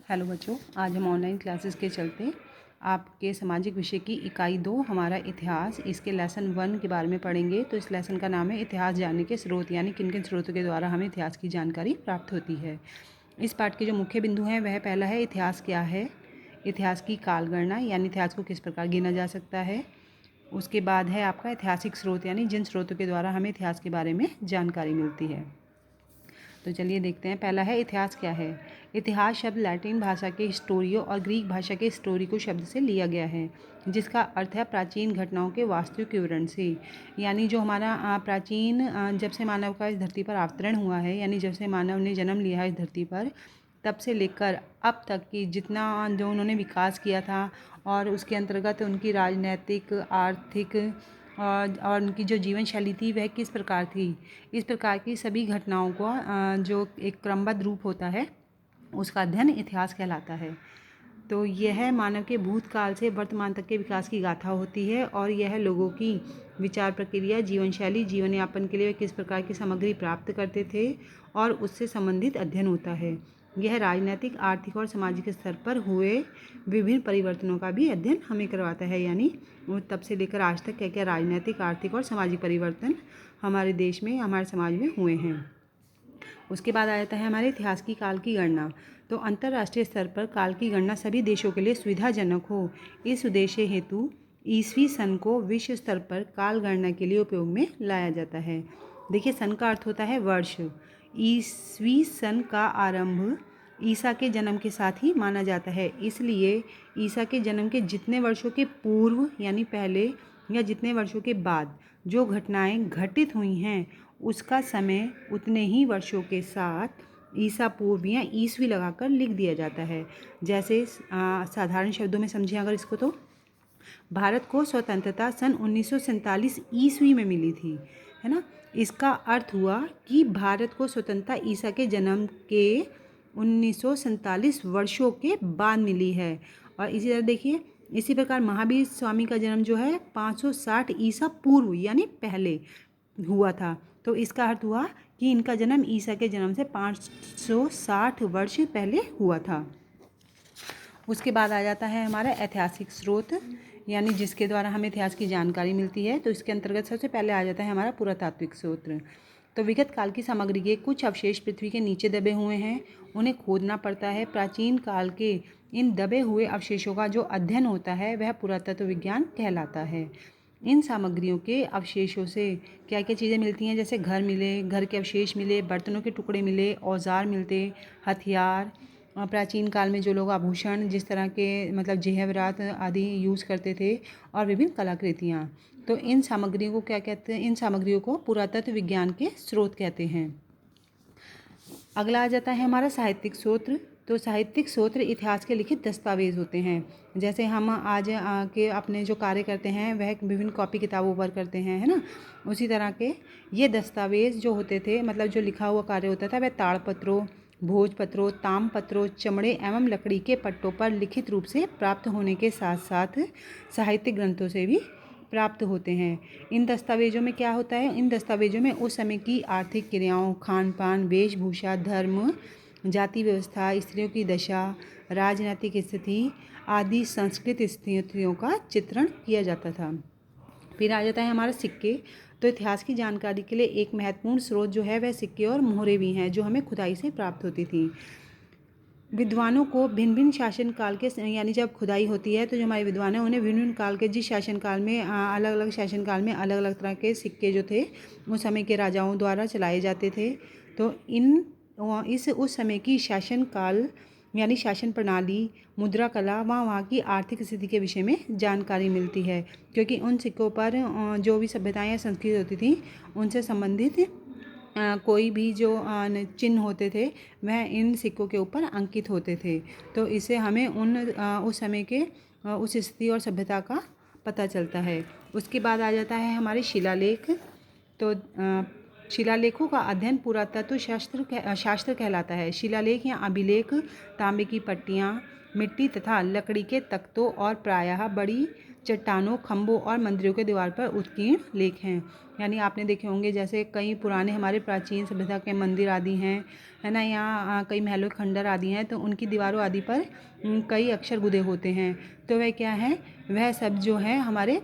Hello बच्चों, आज हम ऑनलाइन क्लासेस के चलते आपके सामाजिक विषय की इकाई 2 हमारा इतिहास इसके लेसन 1 के बारे में पढ़ेंगे। तो इस लेसन का नाम है इतिहास जानने के स्रोत, यानी किन किन स्रोतों के द्वारा हमें इतिहास की जानकारी प्राप्त होती है। इस पाठ के जो मुख्य बिंदु हैं वह पहला है इतिहास क्या है, इतिहास की कालगणना यानी इतिहास को किस प्रकार गिना जा सकता है। उसके बाद है आपका ऐतिहासिक स्रोत, यानी जिन स्रोतों के द्वारा हमें इतिहास के बारे में जानकारी मिलती है। तो चलिए देखते हैं। पहला है इतिहास क्या है। इतिहास शब्द लैटिन भाषा के हिस्टोरियो और ग्रीक भाषा के हिस्टोरिको शब्द से लिया गया है, जिसका अर्थ है प्राचीन घटनाओं के वास्तविक विवरण से। यानी जो हमारा प्राचीन जब से मानव का इस धरती पर अवतरण हुआ है, यानी जब से मानव ने जन्म लिया है इस धरती पर, तब से लेकर अब तक की जितना जो उन्होंने विकास किया था और उसके अंतर्गत उनकी राजनैतिक, आर्थिक और उनकी जो जीवन शैली थी वह किस प्रकार थी, इस प्रकार की सभी घटनाओं को जो एक क्रमबद्ध रूप होता है उसका अध्ययन इतिहास कहलाता है। तो यह मानव के भूतकाल से वर्तमान तक के विकास की गाथा होती है और यह लोगों की विचार प्रक्रिया, जीवन शैली, जीवन यापन के लिए किस प्रकार की सामग्री प्राप्त करते थे और उससे संबंधित अध्ययन होता है। यह राजनैतिक, आर्थिक और सामाजिक स्तर पर हुए विभिन्न परिवर्तनों का भी अध्ययन हमें करवाता है। यानी तब से लेकर आज तक क्या क्या राजनैतिक, आर्थिक और सामाजिक परिवर्तन हमारे देश में, हमारे समाज में हुए हैं। उसके बाद आ जाता है हमारे इतिहास की काल की गणना। तो अंतर्राष्ट्रीय स्तर पर काल की गणना सभी देशों के लिए सुविधाजनक हो, इस उद्देश्य हेतु ईसवी सन को विश्व स्तर पर काल गणना के लिए उपयोग में लाया जाता है। देखिए, सन का अर्थ होता है वर्ष। ईसवी सन का आरंभ ईसा के जन्म के साथ ही माना जाता है, इसलिए ईसा के जन्म के जितने वर्षों के पूर्व यानी पहले या जितने वर्षों के बाद जो घटनाएं घटित हुई हैं उसका समय उतने ही वर्षों के साथ ईसा पूर्व या ईसवी लगाकर लिख दिया जाता है। जैसे साधारण शब्दों में समझें अगर इसको, तो भारत को स्वतंत्रता सन 1947 ईस्वी में मिली थी, है ना। इसका अर्थ हुआ कि भारत को स्वतंत्रता ईसा के जन्म के 1947 वर्षों के बाद मिली है। और इसी तरह देखिए, इसी प्रकार महावीर स्वामी का जन्म जो है 560 ईसा पूर्व यानी पहले हुआ था। तो इसका अर्थ हुआ कि इनका जन्म ईसा के जन्म से 560 वर्ष पहले हुआ था। उसके बाद आ जाता है हमारा ऐतिहासिक स्रोत, यानी जिसके द्वारा हमें इतिहास की जानकारी मिलती है। तो इसके अंतर्गत सबसे पहले आ जाता है हमारा पुरातात्विक स्रोत। तो विगत काल की सामग्री के कुछ अवशेष पृथ्वी के नीचे दबे हुए हैं, उन्हें खोदना पड़ता है। प्राचीन काल के इन दबे हुए अवशेषों का जो अध्ययन होता है वह पुरातत्व विज्ञान कहलाता है। इन सामग्रियों के अवशेषों से क्या क्या चीज़ें मिलती हैं, जैसे घर मिले, घर के अवशेष मिले, बर्तनों के टुकड़े मिले, औजार मिलते, हथियार, प्राचीन काल में जो लोग आभूषण जिस तरह के मतलब जेवरात आदि यूज़ करते थे, और विभिन्न कलाकृतियाँ। तो इन सामग्रियों को क्या कहते हैं, इन सामग्रियों को पुरातत्व विज्ञान के स्रोत कहते हैं। अगला आ जाता है हमारा साहित्यिक स्रोत। तो साहित्यिक स्रोत इतिहास के लिखित दस्तावेज होते हैं। जैसे हम आज के अपने जो कार्य करते हैं वह विभिन्न कॉपी किताबों पर करते हैं, है ना। उसी तरह के ये दस्तावेज जो होते थे, मतलब जो लिखा हुआ कार्य होता था, वह ताड़पत्रों, भोजपत्रों, तामपत्रों, चमड़े एवं लकड़ी के पट्टों पर लिखित रूप से प्राप्त होने के साथ साथ साहित्यिक ग्रंथों से भी प्राप्त होते हैं। इन दस्तावेजों में क्या होता है, इन दस्तावेजों में उस समय की आर्थिक क्रियाओं, खान पान, वेशभूषा, धर्म, जाति व्यवस्था, स्त्रियों की दशा, राजनीतिक स्थिति आदि संस्कृत स्थितियों का चित्रण किया जाता था। फिर आ जाता है हमारा सिक्के। तो इतिहास की जानकारी के लिए एक महत्वपूर्ण स्रोत जो है वह सिक्के और मोहरे भी हैं, जो हमें खुदाई से प्राप्त होती थी। विद्वानों को भिन्न भिन्न शासन काल के, यानी जब खुदाई होती है तो जो हमारे विद्वान हैं उन्हें भिन्न भिन्न काल के, जिस शासन काल में अलग अलग शासन काल में अलग अलग तरह के सिक्के जो थे उस समय के राजाओं द्वारा चलाए जाते थे। तो उस समय की शासन काल यानी शासन प्रणाली, मुद्रा कला व वहाँ की आर्थिक स्थिति के विषय में जानकारी मिलती है, क्योंकि उन सिक्कों पर जो भी सभ्यताएं या संस्कृति होती थी उनसे संबंधित कोई भी जो चिन्ह होते थे वह इन सिक्कों के ऊपर अंकित होते थे। तो इससे हमें उस समय के उस स्थिति और सभ्यता का पता चलता है। उसके बाद आ जाता है हमारे शिलालेख। तो शिलालेखों का अध्ययन पुरातत्व शास्त्र कहलाता है। शिलालेख या अभिलेख तांबे की पट्टियाँ, मिट्टी तथा लकड़ी के तख्तों और प्रायः बड़ी चट्टानों, खंभों और मंदिरों के दीवार पर उत्कीर्ण लेख हैं। यानी आपने देखे होंगे जैसे कई पुराने हमारे प्राचीन सभ्यता के मंदिर आदि हैं, है ना, यहाँ कई महलों खंडर आदि हैं, तो उनकी दीवारों आदि पर कई अक्षर गुदे होते हैं। तो वह क्या है, वह सब जो है हमारे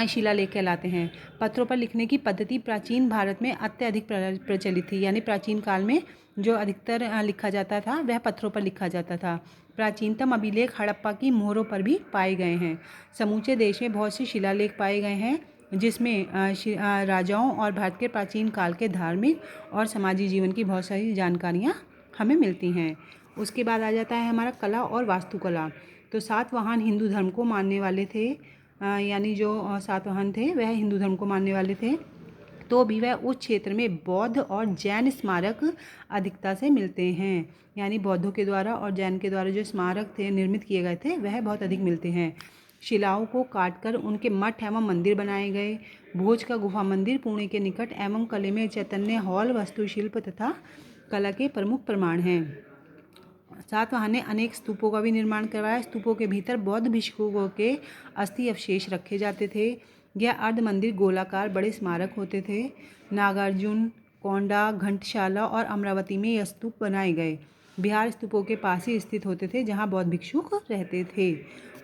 शिलालेख कहलाते हैं। पत्रों पर लिखने की पद्धति प्राचीन भारत में अत्यधिक प्रचलित थी। यानी प्राचीन काल में जो अधिकतर लिखा जाता था वह पत्रों पर लिखा जाता था। प्राचीनतम अभिलेख हड़प्पा की मोहरों पर भी पाए गए हैं। समूचे देश में बहुत से शिलालेख पाए गए हैं जिसमें राजाओं और भारत के प्राचीन काल के धार्मिक और समाजी जीवन की बहुत सारी जानकारियाँ हमें मिलती हैं। उसके बाद आ जाता है हमारा कला और वास्तुकला। तो सातवाहन हिंदू धर्म को मानने वाले थे, यानी जो सातवाहन थे वह हिंदू धर्म को मानने वाले थे, तो भी वह उस क्षेत्र में बौद्ध और जैन स्मारक अधिकता से मिलते हैं। यानी बौद्धों के द्वारा और जैन के द्वारा जो स्मारक थे निर्मित किए गए थे वह बहुत अधिक मिलते हैं। शिलाओं को काटकर उनके मठ एवं मंदिर बनाए गए। भोज का गुफा मंदिर पुणे के निकट एवं कले में चैतन्य हॉल वास्तुशिल्प तथा कला के प्रमुख प्रमाण हैं। सातवाहन ने अनेक स्तूपों का भी निर्माण करवाया। स्तूपों के भीतर बौद्ध भिक्षुओं के अस्थि अवशेष रखे जाते थे। यह अर्ध मंदिर गोलाकार बड़े स्मारक होते थे। नागार्जुन, कोंडा, घंटशाला और अमरावती में यह स्तूप बनाए गए। बिहार स्तूपों के पास ही स्थित होते थे जहाँ बौद्ध भिक्षुक रहते थे।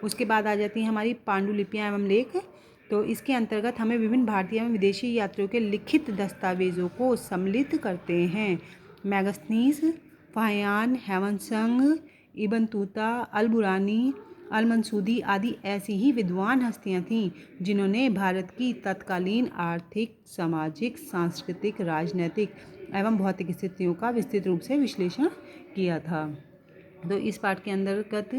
उसके बाद आ जाती हैं हमारी पांडुलिपियाँ एवं लेख। तो इसके अंतर्गत हमें विभिन्न भारतीय एवं विदेशी यात्रियों के लिखित दस्तावेजों को सम्मिलित करते हैं। मैगस्थनीस, फाहियान, हेवनसंग, इब्न तूता, अल-बुरानी, अल-मंसूदी आदि ऐसी ही विद्वान हस्तियां थीं जिन्होंने भारत की तत्कालीन आर्थिक, सामाजिक, सांस्कृतिक, राजनैतिक एवं भौतिक स्थितियों का विस्तृत रूप से विश्लेषण किया था। तो इस पाठ के अंतर्गत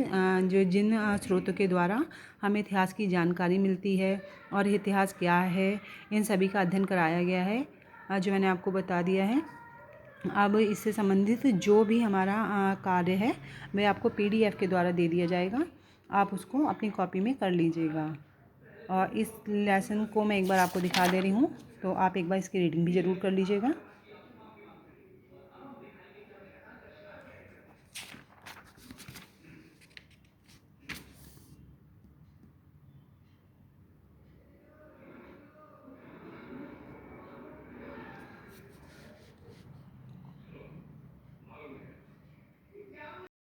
जो जिन स्रोतों के द्वारा हमें इतिहास की जानकारी मिलती है और इतिहास क्या है, इन सभी का अध्ययन कराया गया है, जो मैंने आपको बता दिया है। अब इससे संबंधित जो भी हमारा कार्य है वह आपको PDF के द्वारा दे दिया जाएगा। आप उसको अपनी कॉपी में कर लीजिएगा। और इस लेसन को मैं एक बार आपको दिखा दे रही हूँ, तो आप एक बार इसकी रीडिंग भी ज़रूर कर लीजिएगा।